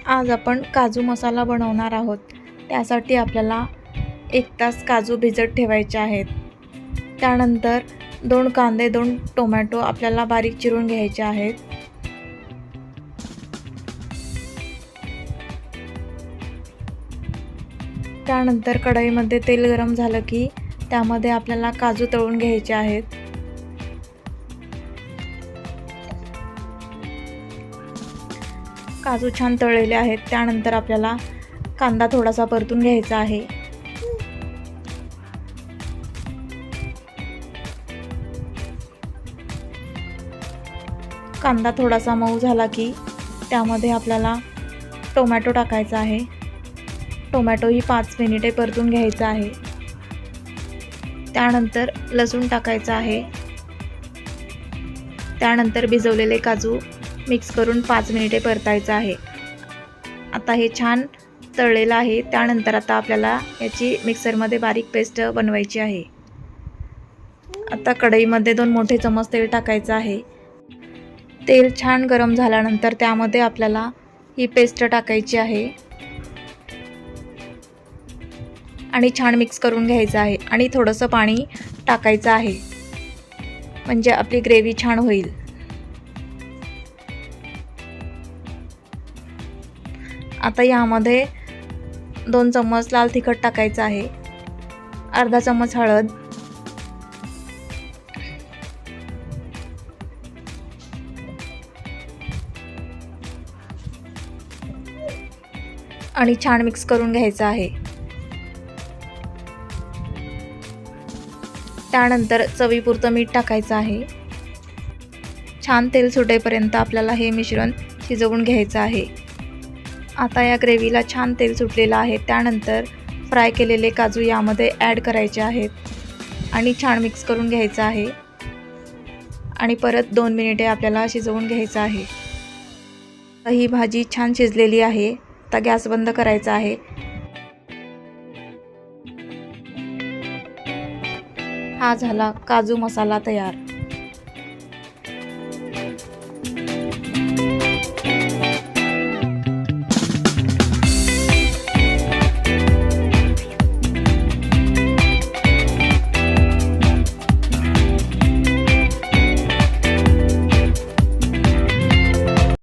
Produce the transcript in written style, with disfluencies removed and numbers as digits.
आज आपण काजू मसाला बनवणार आहोत। त्यासाठी आपल्याला 1 तास काजू भिजत ठेवायचे आहेत। त्यानंतर 2 कांदे 2 टोमॅटो आपल्याला बारीक चिरून घ्यायचे आहेत। त्यानंतर कढईमध्ये तेल गरम झालं की त्यामध्ये आपल्याला काजू तळून घ्यायचे आहेत। काजू छान तळलेले आहेत। त्यानंतर आपल्याला कांदा थोडासा परतून घ्यायचा आहे। कांदा थोडासा मऊ झाला की त्यामध्ये आपल्याला टोमॅटो टाकायचा आहे। टोमॅटो ही 5 मिनिटे परतून घ्यायचा आहे। त्यानंतर लसूण टाकायचा आहे। त्यानंतर भिजवलेले काजू मिक्स करून 5 मिनिटे परतायचं आहे। आता हे छान तळलेलं आहे। त्यानंतर आता आपल्याला याची मिक्सरमध्ये बारीक पेस्ट बनवायची आहे। आता कढईमध्ये 2 मोठे चमच तेल टाकायचं आहे। तेल छान गरम झाल्यानंतर त्यामध्ये आपल्याला ही पेस्ट टाकायची आहे आणि छान मिक्स करून घ्यायचं आहे आणि थोडंसं पाणी टाकायचं आहे म्हणजे आपली ग्रेव्ही छान होईल। आता यामध्ये 2 चम्मच लाल तिखट टाकायचं आहे, अर्धा चम्मच हळद, आणि छान मिक्स करून घ्यायचं आहे। त्यानंतर चवीपुरतं मीठ टाकायचं आहे। छान तेल सुटेपर्यंत आपल्याला हे मिश्रण शिजवून घ्यायचं आहे। आता या ग्रेव्हीला छान तेल सुटलेलं आहे। त्यानंतर फ्राय केलेले काजू यामध्ये ॲड करायचे आहेत आणि छान मिक्स करून घ्यायचं आहे आणि परत 2 मिनिटे आपल्याला शिजवून घ्यायचं आहे। ही भाजी छान शिजलेली आहे। आता गॅस बंद करायचा आहे। हा झाला काजू मसाला तयार।